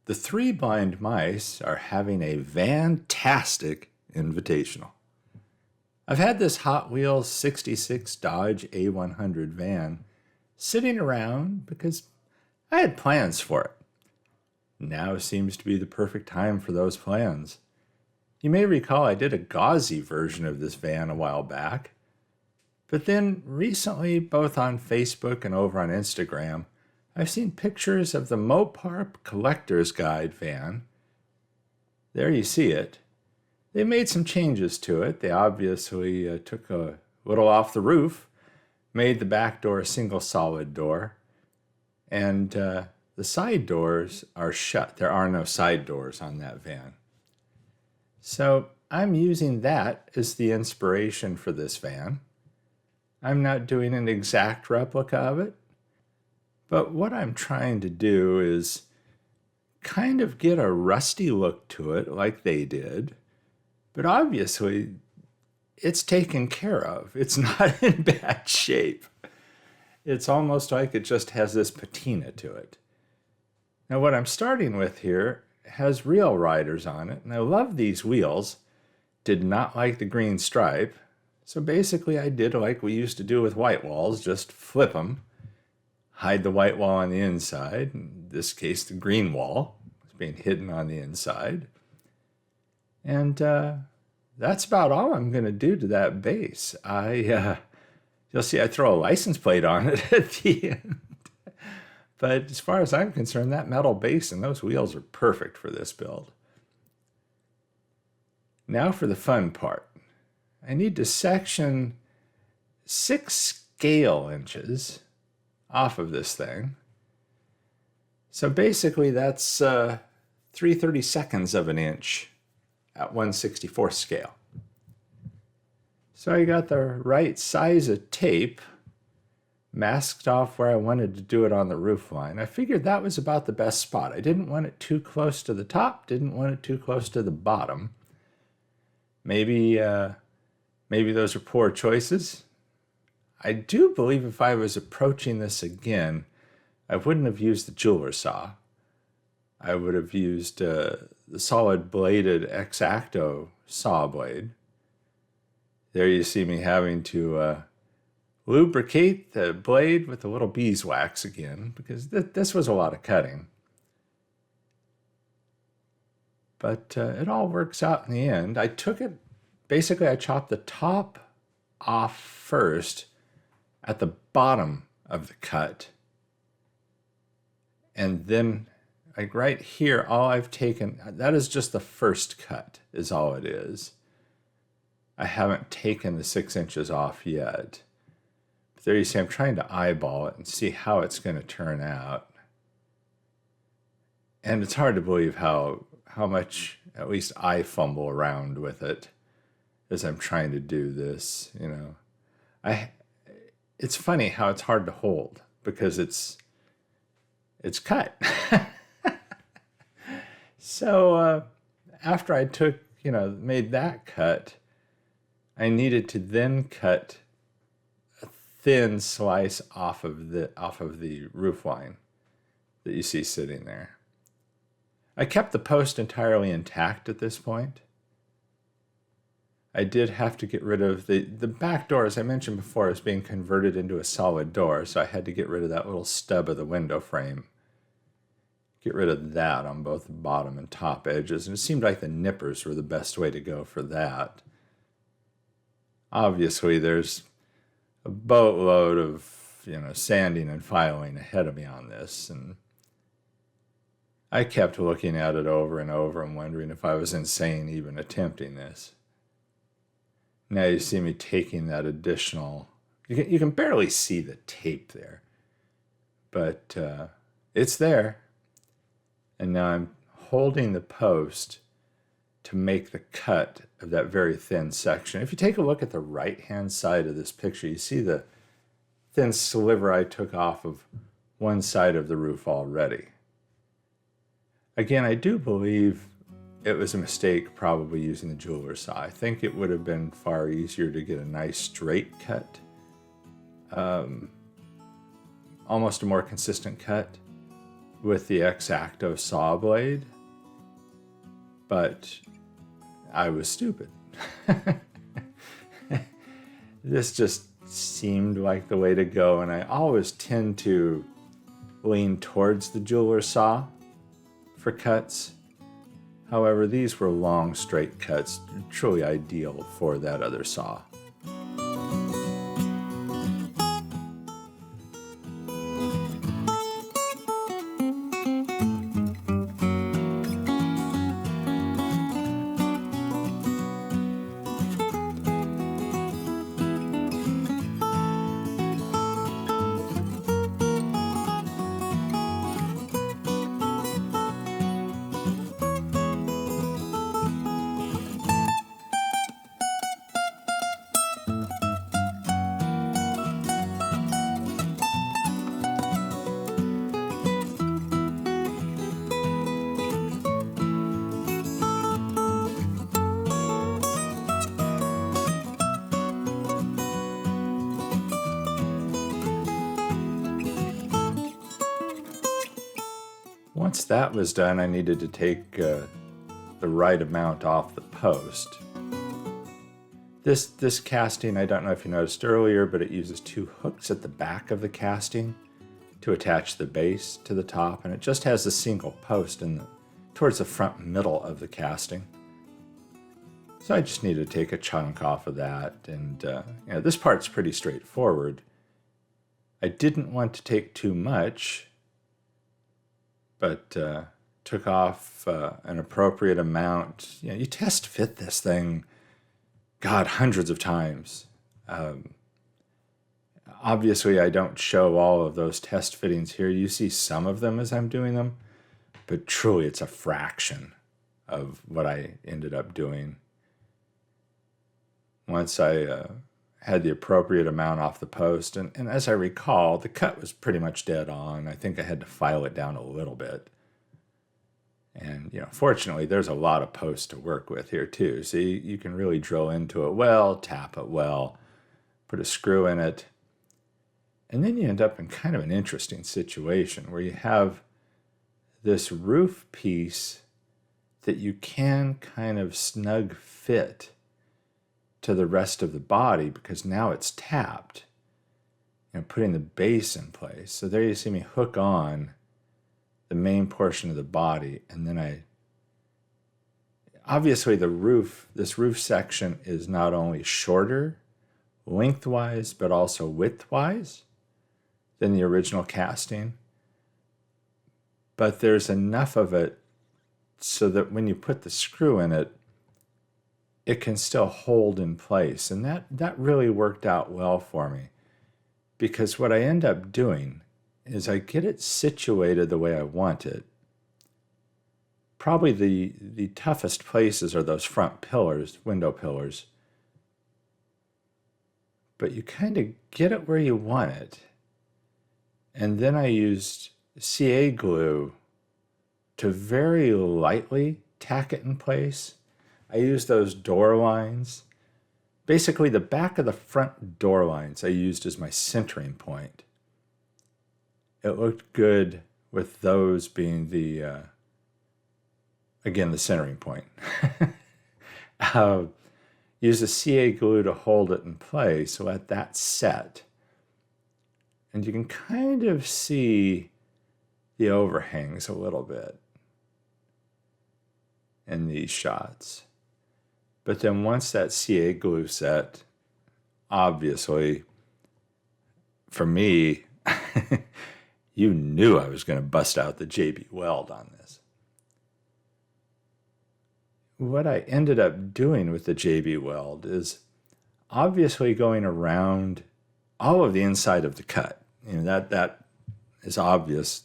The Three Blind Mice are having a Vantastic invitational. I've had this Hot Wheels 66 Dodge A-100 van sitting around because I had plans for it. Now seems to be the perfect time for those plans. You may recall I did a gauzy version of this van a while back, but then recently, both on Facebook and over on Instagram, I've seen pictures of the Mopar Collectors Guide van. There you see it. They made some changes to it. They obviously took a little off the roof, made the back door a single solid door, and the side doors are shut. There are no side doors on that van. So I'm using that as the inspiration for this van. I'm not doing an exact replica of it, but what I'm trying to do is kind of get a rusty look to it like they did, but obviously it's taken care of. It's not in bad shape. It's almost like it just has this patina to it. Now what I'm starting with here has real riders on it, and I love these wheels. Did not like the green stripe, so basically I did like we used to do with white walls, just flip them. Hide the white wall on the inside. In this case, the green wall is being hidden on the inside. And that's about all I'm going to do to that base. You'll see I throw a license plate on it at the end. But as far as I'm concerned, that metal base and those wheels are perfect for this build. Now for the fun part. I need to section 6 scale inches off of this thing. So basically that's 3/32 of an inch at 1/64 scale. So I got the right size of tape masked off where I wanted to do it on the roof line. I figured that was about the best spot. I didn't want it too close to the top, didn't want it too close to the bottom. Maybe those are poor choices. I do believe if I was approaching this again, I wouldn't have used the jeweler saw. I would have used the solid bladed X-Acto saw blade. There you see me having to lubricate the blade with a little beeswax again, because this was a lot of cutting. But it all works out in the end. I chopped the top off first at the bottom of the cut. And then, like right here, all I've taken, that is just the first cut, is all it is. I haven't taken the 6 inches off yet. But there you see, I'm trying to eyeball it and see how it's going to turn out. And it's hard to believe how much, at least I fumble around with it as I'm trying to do this, you know. It's funny how it's hard to hold because it's cut. So after I made that cut, I needed to then cut a thin slice off of the roof line that you see sitting there. I kept the post entirely intact at this point. I did have to get rid of the back door, as I mentioned before, is being converted into a solid door, so I had to get rid of that little stub of the window frame. Get rid of that on both the bottom and top edges, and it seemed like the nippers were the best way to go for that. Obviously, there's a boatload of, sanding and filing ahead of me on this, and I kept looking at it over and over and wondering if I was insane even attempting this. Now you see me taking that additional, you can barely see the tape there, but it's there. And now I'm holding the post to make the cut of that very thin section. If you take a look at the right-hand side of this picture, you see the thin sliver I took off of one side of the roof already. Again, I do believe it was a mistake probably using the jeweler saw. I think it would have been far easier to get a nice straight cut, almost a more consistent cut with the X-Acto saw blade, but I was stupid. This just seemed like the way to go, and I always tend to lean towards the jeweler saw for cuts. However, these were long, straight cuts, truly ideal for that other saw. Once that was done, I needed to take the right amount off the post. This casting, I don't know if you noticed earlier, but it uses two hooks at the back of the casting to attach the base to the top, and it just has a single post towards the front middle of the casting. So I just needed to take a chunk off of that, and this part's pretty straightforward. I didn't want to take too much, but took off an appropriate amount. You test fit this thing, God, hundreds of times. Obviously, I don't show all of those test fittings here. You see some of them as I'm doing them, but truly it's a fraction of what I ended up doing. Once I had the appropriate amount off the post, and as I recall, the cut was pretty much dead on. I think I had to file it down a little bit. And, fortunately, there's a lot of post to work with here, too. So you can really drill into it well, tap it well, put a screw in it. And then you end up in kind of an interesting situation where you have this roof piece that you can kind of snug fit to the rest of the body because now it's tapped, putting the base in place. So there you see me hook on the main portion of the body, and then obviously this roof section is not only shorter lengthwise, but also widthwise than the original casting. But there's enough of it so that when you put the screw in it, it can still hold in place. And that really worked out well for me, because what I end up doing is I get it situated the way I want it. Probably the toughest places are those front pillars, window pillars. But you kind of get it where you want it. And then I used CA glue to very lightly tack it in place. I used those door lines. Basically, the back of the front door lines I used as my centering point. It looked good with those being the centering point. Use the CA glue to hold it in place, so let that set. And you can kind of see the overhangs a little bit in these shots. But then once that CA glue set, obviously, for me, you knew I was going to bust out the JB Weld on this. What I ended up doing with the JB Weld is obviously going around all of the inside of the cut. That is obvious.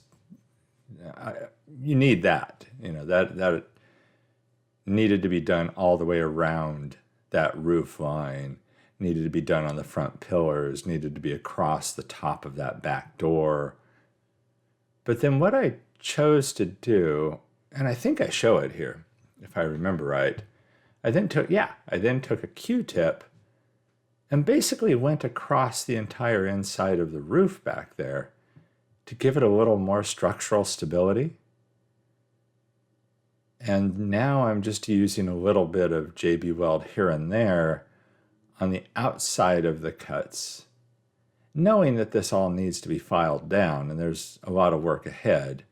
You need that. That needed to be done all the way around that roof line, needed to be done on the front pillars, needed to be across the top of that back door. But then what I chose to do, and I think I show it here, if I remember right, I then took a Q-tip and basically went across the entire inside of the roof back there to give it a little more structural stability. And now I'm just using a little bit of JB Weld here and there on the outside of the cuts, knowing that this all needs to be filed down and there's a lot of work ahead.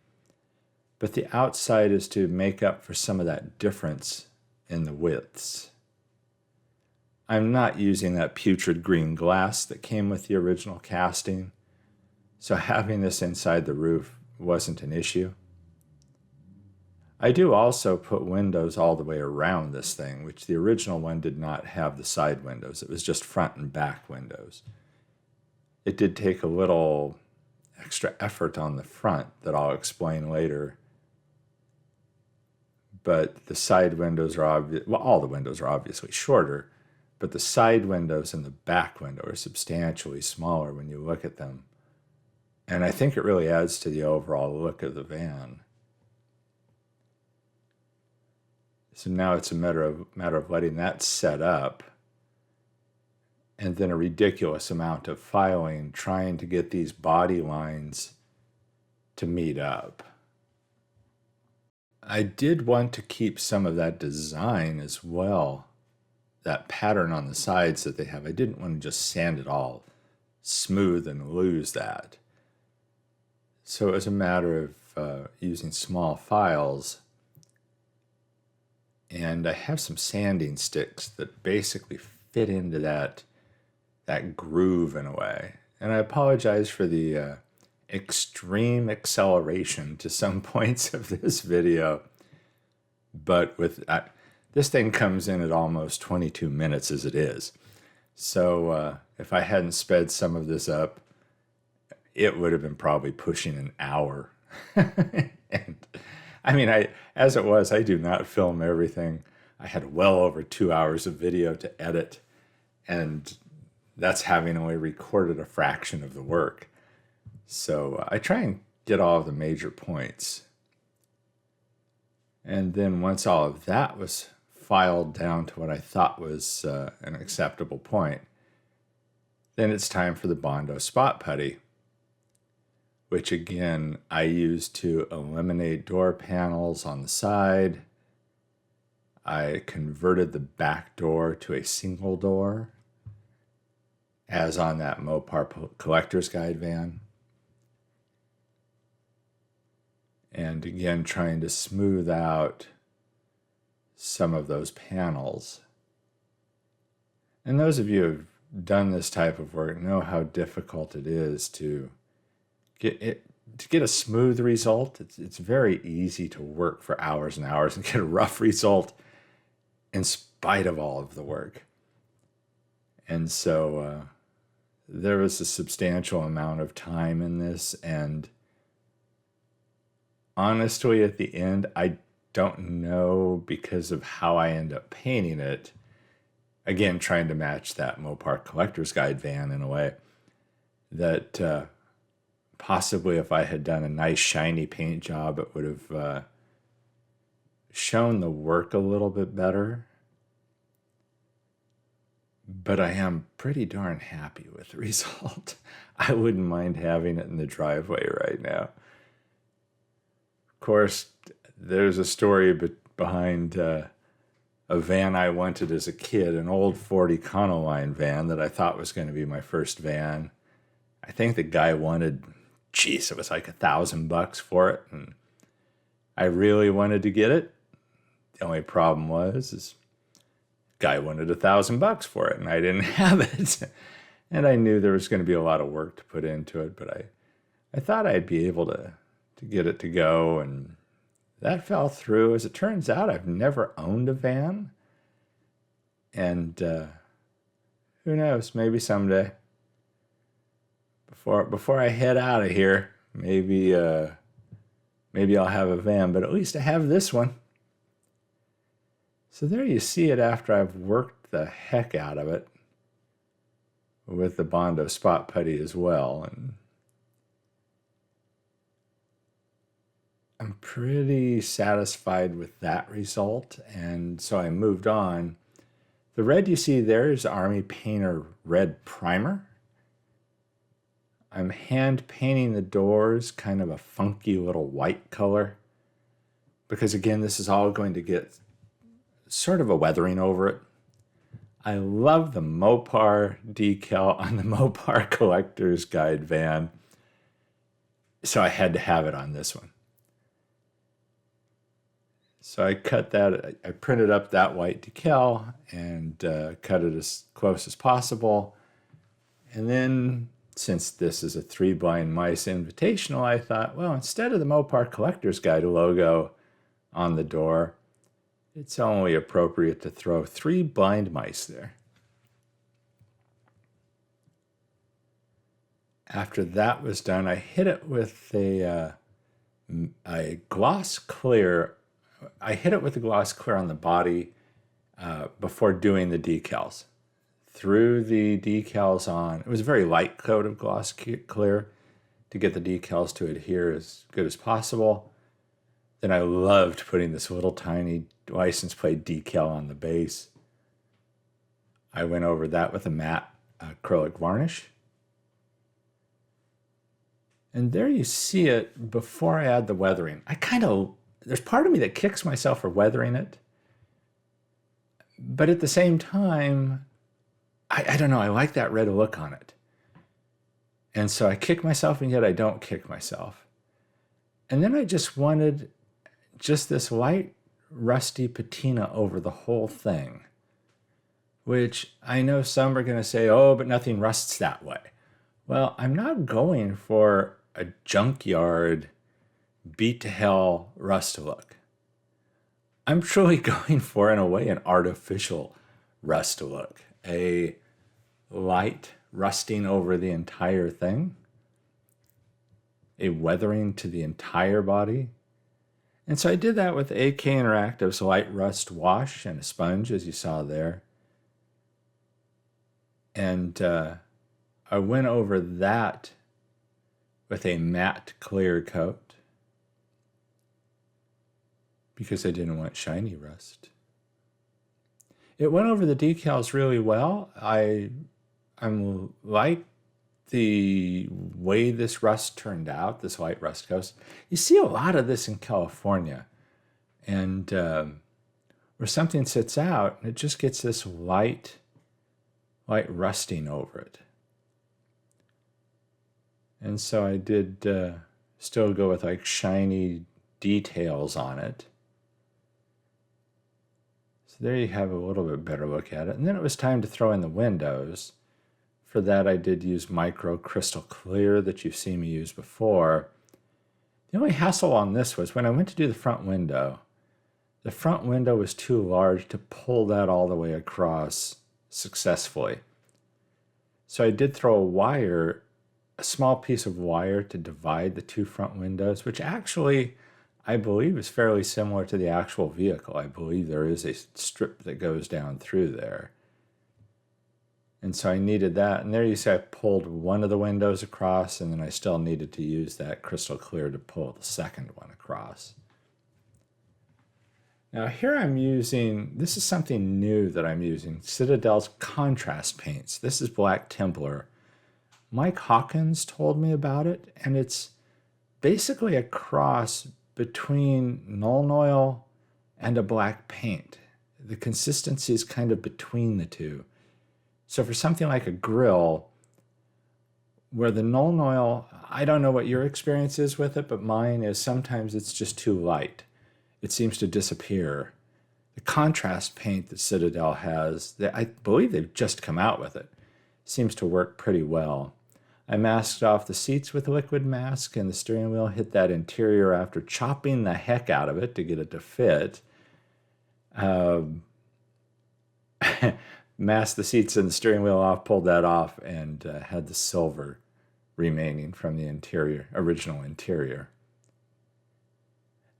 But the outside is to make up for some of that difference in the widths. I'm not using that putrid green glass that came with the original casting, so having this inside the roof wasn't an issue. I do also put windows all the way around this thing, which the original one did not have the side windows. It was just front and back windows. It did take a little extra effort on the front that I'll explain later. But the side windows are all the windows are obviously shorter, but the side windows and the back window are substantially smaller when you look at them. And I think it really adds to the overall look of the van. So now it's a matter of letting that set up, and then a ridiculous amount of filing, trying to get these body lines to meet up. I did want to keep some of that design as well, that pattern on the sides that they have. I didn't want to just sand it all smooth and lose that. So it was a matter of using small files. And I have some sanding sticks that basically fit into that groove in a way. And I apologize for the extreme acceleration to some points of this video. But this thing comes in at almost 22 minutes as it is. So if I hadn't sped some of this up, it would have been probably pushing an hour. And I mean, as it was, I do not film everything. I had well over 2 hours of video to edit, and that's having only recorded a fraction of the work. So I try and get all of the major points. And then once all of that was filed down to what I thought was an acceptable point, then it's time for the Bondo spot putty, which again, I use to eliminate door panels on the side. I converted the back door to a single door, as on that Mopar Collectors Guide van. And again, trying to smooth out some of those panels. And those of you who have done this type of work know how difficult it is to get a smooth result. It's very easy to work for hours and hours and get a rough result in spite of all of the work. And so there was a substantial amount of time in this, and honestly, at the end, I don't know, because of how I end up painting it, again, trying to match that Mopar Collectors Guide van in a way, that possibly if I had done a nice shiny paint job, it would have shown the work a little bit better. But I am pretty darn happy with the result. I wouldn't mind having it in the driveway right now. Of course, there's a story behind a van I wanted as a kid, an old 40 Econoline van that I thought was going to be my first van. I think the guy wanted, it was like $1,000 for it, and I really wanted to get it. The only problem was the guy wanted $1,000 for it, and I didn't have it. And I knew there was going to be a lot of work to put into it, but I thought I'd be able to get it to go, and that fell through. As it turns out, I've never owned a van, and who knows, maybe someday. Before I head out of here, maybe I'll have a van, but at least I have this one. So there you see it after I've worked the heck out of it with the Bondo spot putty as well. And I'm pretty satisfied with that result, and so I moved on. The red you see there is Army Painter Red Primer. I'm hand painting the doors kind of a funky little white color because, again, this is all going to get sort of a weathering over it. I love the Mopar decal on the Mopar Collectors Guide van, so I had to have it on this one. So I cut that, I printed up that white decal and cut it as close as possible. And then, since this is a 3 Blind Mice invitational, I thought, well, instead of the Mopar Collectors Guide logo on the door, it's only appropriate to throw 3 blind mice there. After that was done, I hit it with a gloss clear. I hit it with a gloss clear on the body before doing the decals. Threw the decals on. It was a very light coat of gloss clear to get the decals to adhere as good as possible. Then I loved putting this little tiny license plate decal on the base. I went over that with a matte acrylic varnish. And there you see it before I add the weathering. There's part of me that kicks myself for weathering it. But at the same time, I don't know, I like that red look on it. And so I kick myself, and yet I don't kick myself. And then I just wanted just this light rusty patina over the whole thing, which I know some are going to say, oh, but nothing rusts that way. Well, I'm not going for a junkyard beat to hell rust look. I'm truly going for, in a way, an artificial rust look, a light rusting over the entire thing, a weathering to the entire body. And so I did that with AK Interactive's light rust wash and a sponge, as you saw there. And I went over that with a matte clear coat because I didn't want shiny rust. It went over the decals really well. I'm like the way this rust turned out, this light rust coat. You see a lot of this in California, and where something sits out and it just gets this light rusting over it. And so I did still go with like shiny details on it. So there you have a little bit better look at it. And then it was time to throw in the windows. For that, I did use micro crystal clear that you've seen me use before. The only hassle on this was when I went to do the front window was too large to pull that all the way across successfully. So I did throw a small piece of wire to divide the two front windows, which actually I believe is fairly similar to the actual vehicle. I believe there is a strip that goes down through there. And so I needed that. And there you see I pulled one of the windows across, and then I still needed to use that crystal clear to pull the second one across. Now here I'm using, this is something new that I'm using, Citadel's contrast paints. This is Black Templar. Mike Hawkins told me about it, and it's basically a cross between Nuln Oil and a black paint. The consistency is kind of between the two. So for something like a grill, where the Nuln Oil, I don't know what your experience is with it, but mine is sometimes it's just too light. It seems to disappear. The contrast paint that Citadel has, I believe they've just come out with it, seems to work pretty well. I masked off the seats with a liquid mask, and the steering wheel hit that interior after chopping the heck out of it to get it to fit. Masked the seats and the steering wheel off, pulled that off, and had the silver remaining from the original interior.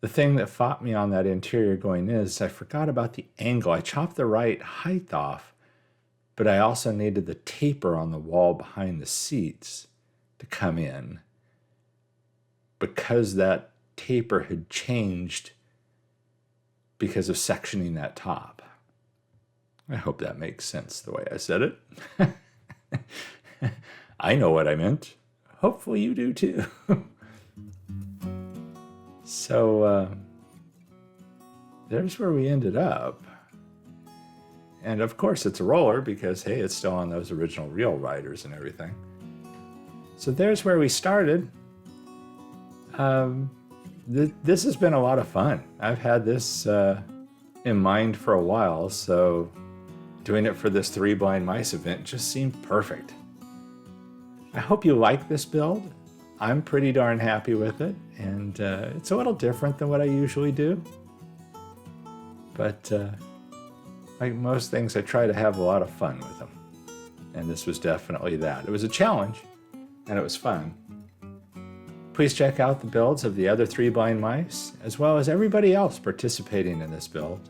The thing that fought me on that interior going in is I forgot about the angle. I chopped the right height off, but I also needed the taper on the wall behind the seats to come in because that taper had changed because of sectioning that top. I hope that makes sense the way I said it. I know what I meant. hopefully you do too. So there's where we ended up. And of course it's a roller because, hey, it's still on those original reel riders and everything. So there's where we started. This has been a lot of fun. I've had this in mind for a while, so doing it for this 3 Blind Mice event just seemed perfect. I hope you like this build. I'm pretty darn happy with it, and it's a little different than what I usually do. But like most things, I try to have a lot of fun with them. And this was definitely that. It was a challenge, and it was fun. Please check out the builds of the other 3 Blind Mice, as well as everybody else participating in this build.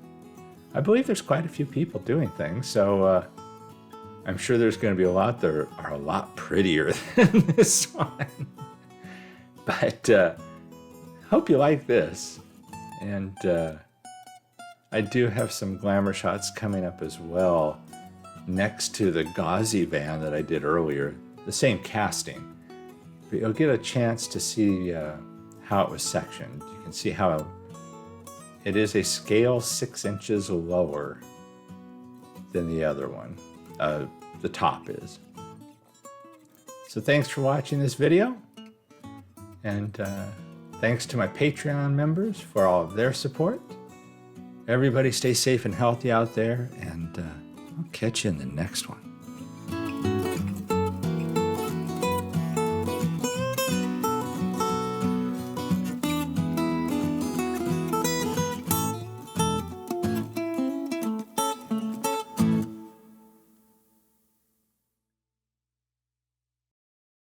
I believe there's quite a few people doing things, so I'm sure there's going to be a lot that are a lot prettier than this one. But hope you like this. And I do have some glamour shots coming up as well next to the gauzy van that I did earlier, the same casting. But you'll get a chance to see how it was sectioned. You can see how it is a scale 6 inches lower than the other one. The top is. So thanks for watching this video. And thanks to my Patreon members for all of their support. Everybody stay safe and healthy out there, and I'll catch you in the next one.